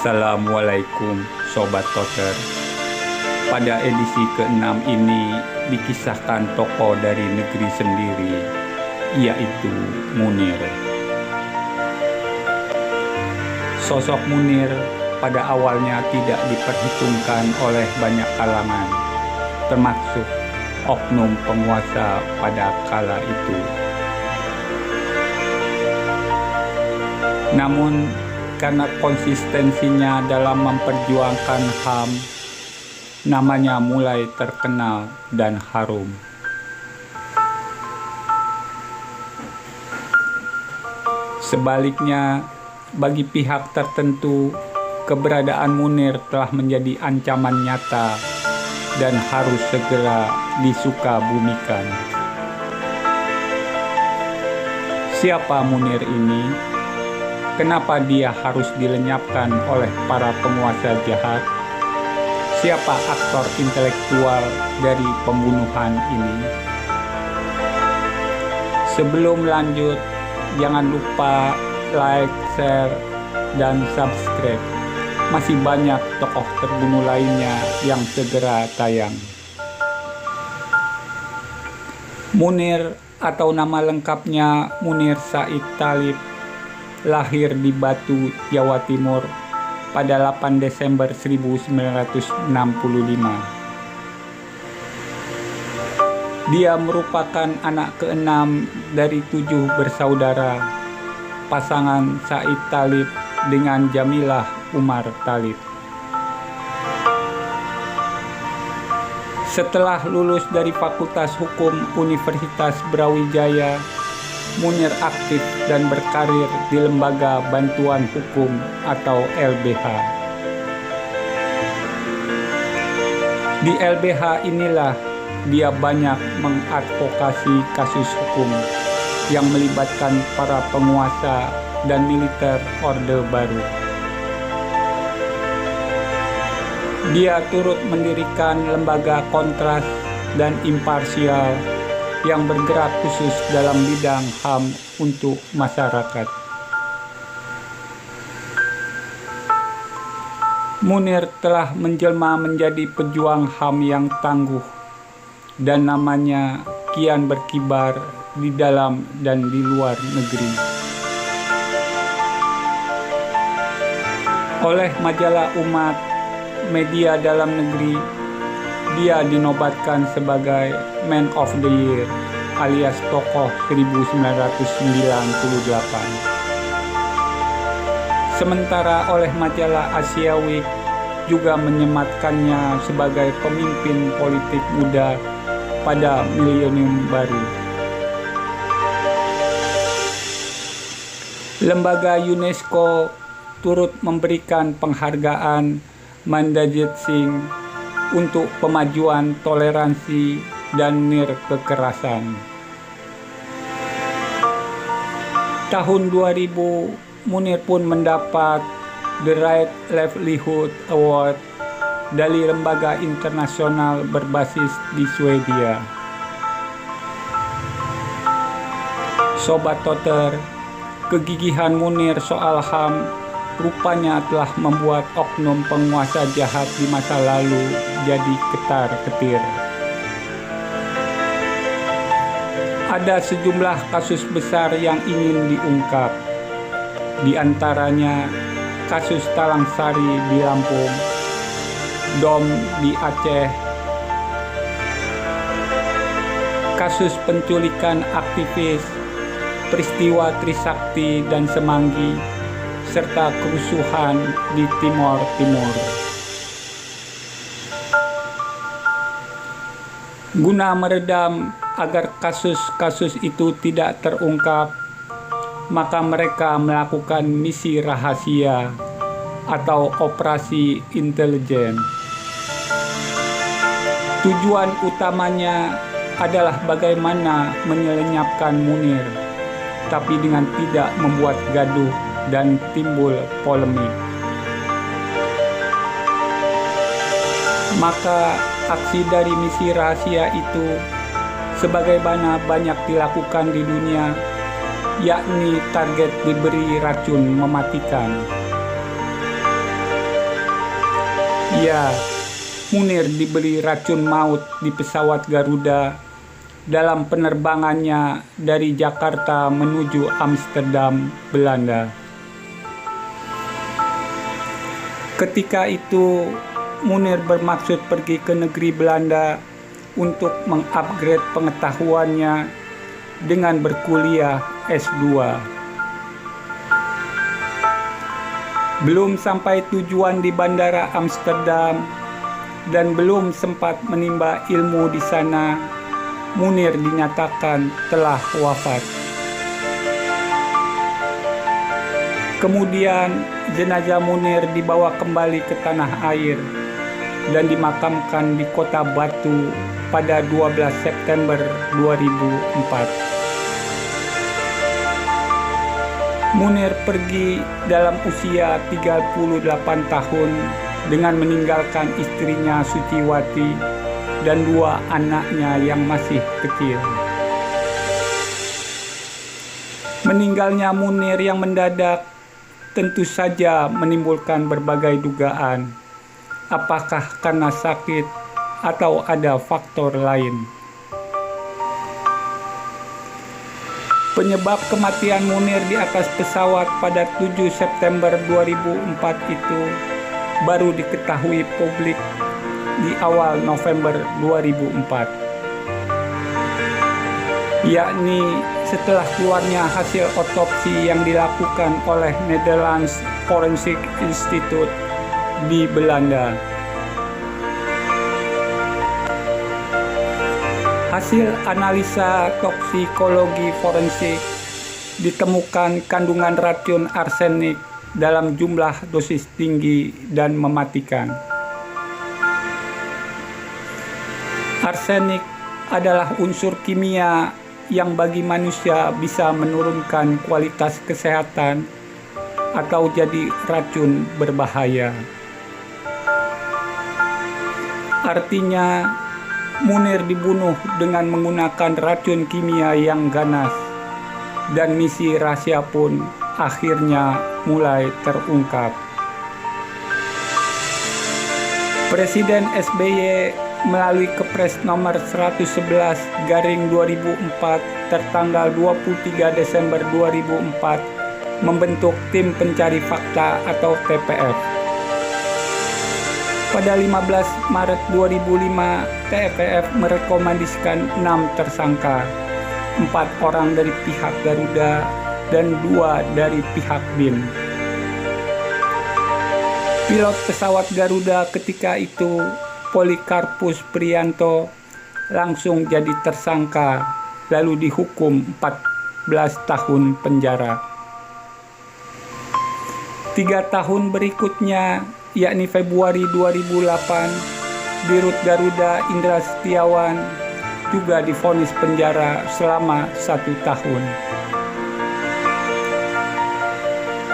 Assalamualaikum Sobat Toter. Pada edisi ke-6 ini dikisahkan tokoh dari negeri sendiri, yaitu Munir. Sosok Munir pada awalnya tidak diperhitungkan oleh banyak kalangan, termasuk oknum penguasa pada kala itu. Namun karena konsistensinya dalam memperjuangkan HAM, namanya mulai terkenal dan harum. Sebaliknya, bagi pihak tertentu, keberadaan Munir telah menjadi ancaman nyata dan harus segera disukabumikan. Siapa Munir ini? Kenapa dia harus dilenyapkan oleh para penguasa jahat? Siapa aktor intelektual dari pembunuhan ini? Sebelum lanjut, jangan lupa like, share, dan subscribe. Masih banyak tokoh terbunuh lainnya yang segera tayang. Munir atau nama lengkapnya Munir Said Thalib lahir di Batu, Jawa Timur pada 8 Desember 1965. Dia merupakan anak ke-6 dari 7 bersaudara, pasangan Said Thalib dengan Jamilah Umar Thalib. Setelah lulus dari Fakultas Hukum Universitas Brawijaya, Munir aktif dan berkarir di Lembaga Bantuan Hukum atau LBH. Di LBH inilah dia banyak mengadvokasi kasus hukum yang melibatkan para penguasa dan militer Orde Baru. Dia turut mendirikan lembaga kontras dan imparsial yang bergerak khusus dalam bidang HAM untuk masyarakat. Munir telah menjelma menjadi pejuang HAM yang tangguh, dan namanya kian berkibar di dalam dan di luar negeri. Oleh majalah Umat, media dalam negeri, dia dinobatkan sebagai Man of the Year alias tokoh 1998. Sementara oleh majalah Asia Week juga menyematkannya sebagai pemimpin politik muda pada milenium baru. Lembaga UNESCO turut memberikan penghargaan Mandajit Singh untuk pemajuan toleransi dan nirkekerasan. Tahun 2000, Munir pun mendapat The Right Livelihood Award dari lembaga internasional berbasis di Swedia. Sobat Toter, kegigihan Munir soal HAM rupanya telah membuat oknum penguasa jahat di masa lalu jadi ketar-ketir. Ada sejumlah kasus besar yang ingin diungkap. Di antaranya kasus Talang Sari di Lampung, Dom di Aceh, kasus penculikan aktivis, peristiwa Trisakti dan Semanggi, serta kerusuhan di Timor Timur. Guna meredam agar kasus-kasus itu tidak terungkap, maka mereka melakukan misi rahasia atau operasi intelijen. Tujuan utamanya adalah bagaimana menyelenyapkan Munir, tapi dengan tidak membuat gaduh dan timbul polemik. Maka aksi dari misi rahasia itu sebagaimana banyak dilakukan di dunia, yakni target diberi racun mematikan. Ya, Munir diberi racun maut di pesawat Garuda dalam penerbangannya dari Jakarta menuju Amsterdam, Belanda. Ketika itu, Munir bermaksud pergi ke negeri Belanda untuk mengupgrade pengetahuannya dengan berkuliah S2. Belum sampai tujuan di Bandara Amsterdam dan belum sempat menimba ilmu di sana, Munir dinyatakan telah wafat. Kemudian jenazah Munir dibawa kembali ke tanah air dan dimakamkan di Kota Batu pada 12 September 2004. Munir pergi dalam usia 38 tahun dengan meninggalkan istrinya Suciwati dan 2 anaknya yang masih kecil. Meninggalnya Munir yang mendadak tentu saja menimbulkan berbagai dugaan. Apakah karena sakit atau ada faktor lain? Penyebab kematian Munir di atas pesawat pada 7 September 2004 itu baru diketahui publik di awal November 2004, yakni setelah keluarnya hasil otopsi yang dilakukan oleh Netherlands Forensic Institute di Belanda. Hasil analisa toksikologi forensik ditemukan kandungan racun arsenik dalam jumlah dosis tinggi dan mematikan. Arsenik adalah unsur kimia yang bagi manusia bisa menurunkan kualitas kesehatan atau jadi racun berbahaya. Artinya, Munir dibunuh dengan menggunakan racun kimia yang ganas, dan misi rahasia pun akhirnya mulai terungkap. Presiden SBY melalui Kepres nomor 111/2004 tertanggal 23 Desember 2004 membentuk Tim Pencari Fakta atau TPF. Pada 15 Maret 2005, TPF merekomendasikan 6 tersangka, 4 orang dari pihak Garuda dan 2 dari pihak BIN. Pilot pesawat Garuda ketika itu, Polikarpus Prianto, langsung jadi tersangka, lalu dihukum 14 tahun penjara. 3 tahun berikutnya, yakni Februari 2008, Dirut Garuda Indra Setiawan juga divonis penjara selama 1 tahun.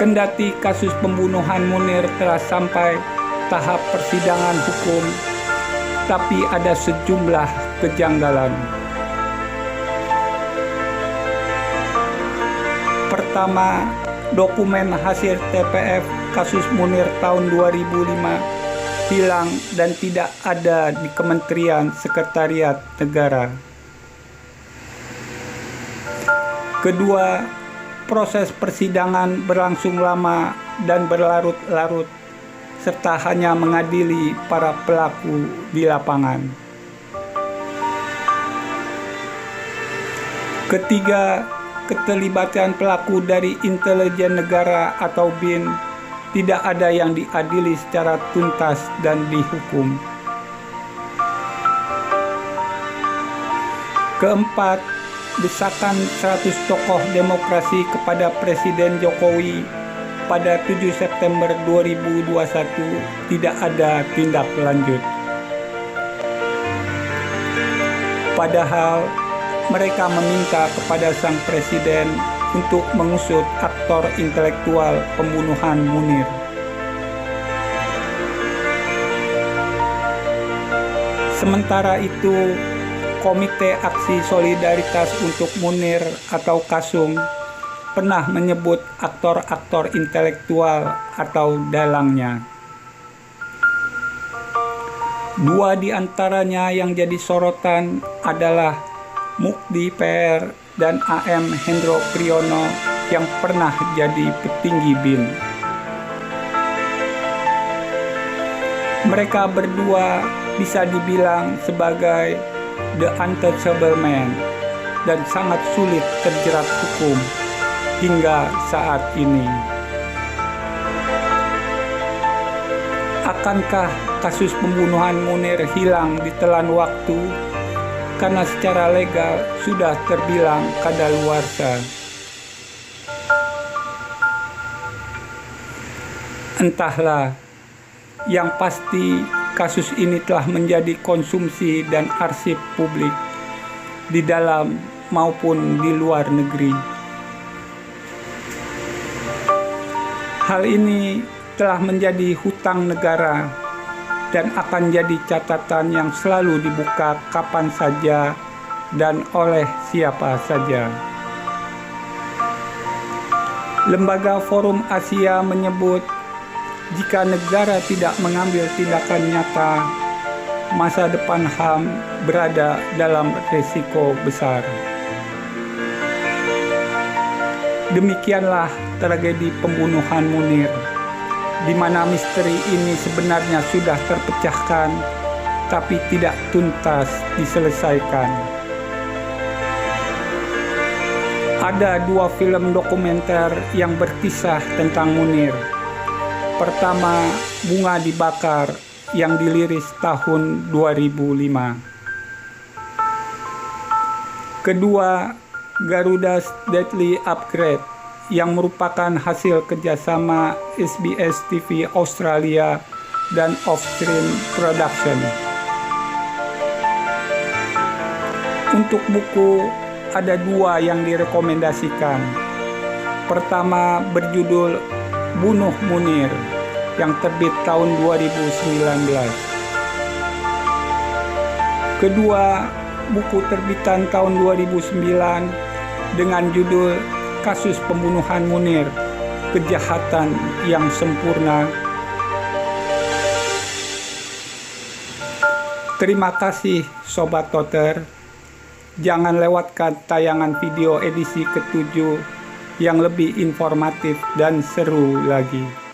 Kendati kasus pembunuhan Munir telah sampai tahap persidangan hukum, tapi ada sejumlah kejanggalan. Pertama, dokumen hasil TPF kasus Munir tahun 2005 hilang dan tidak ada di Kementerian Sekretariat Negara. Kedua, proses persidangan berlangsung lama dan berlarut-larut, serta hanya mengadili para pelaku di lapangan. Ketiga, keterlibatan pelaku dari intelijen negara atau BIN tidak ada yang diadili secara tuntas dan dihukum. Keempat, desakan 100 tokoh demokrasi kepada Presiden Jokowi pada 7 September 2021 tidak ada tindak lanjut. Padahal mereka meminta kepada sang presiden untuk mengusut aktor intelektual pembunuhan Munir. Sementara itu, Komite Aksi Solidaritas untuk Munir atau KASUM pernah menyebut aktor-aktor intelektual atau dalangnya. Dua di antaranya yang jadi sorotan adalah Mukdi PR dan AM Hendro Priyono yang pernah jadi petinggi BIN. Mereka berdua bisa dibilang sebagai the untouchable man dan sangat sulit terjerat hukum hingga saat ini. Akankah kasus pembunuhan Munir hilang ditelan waktu karena secara legal sudah terbilang kadaluarsa? Entahlah, yang pasti kasus ini telah menjadi konsumsi dan arsip publik di dalam maupun di luar negeri. Hal ini telah menjadi hutang negara dan akan jadi catatan yang selalu dibuka kapan saja dan oleh siapa saja. Lembaga Forum Asia menyebut jika negara tidak mengambil tindakan nyata, masa depan HAM berada dalam risiko besar. Demikianlah tragedi pembunuhan Munir, di mana misteri ini sebenarnya sudah terpecahkan, tapi tidak tuntas diselesaikan. Ada dua film dokumenter yang berkisah tentang Munir. Pertama, Bunga Dibakar yang diliris tahun 2005. Kedua, Garuda's Deadly Upgrade yang merupakan hasil kerjasama SBS TV Australia dan Offstream Production. Untuk buku, ada dua yang direkomendasikan. Pertama berjudul Bunuh Munir yang terbit tahun 2019. Kedua, buku terbitan tahun 2009 dengan judul Kasus Pembunuhan Munir, Kejahatan yang Sempurna. Terima kasih Sobat Toter. Jangan lewatkan tayangan video edisi ke-7 yang lebih informatif dan seru lagi.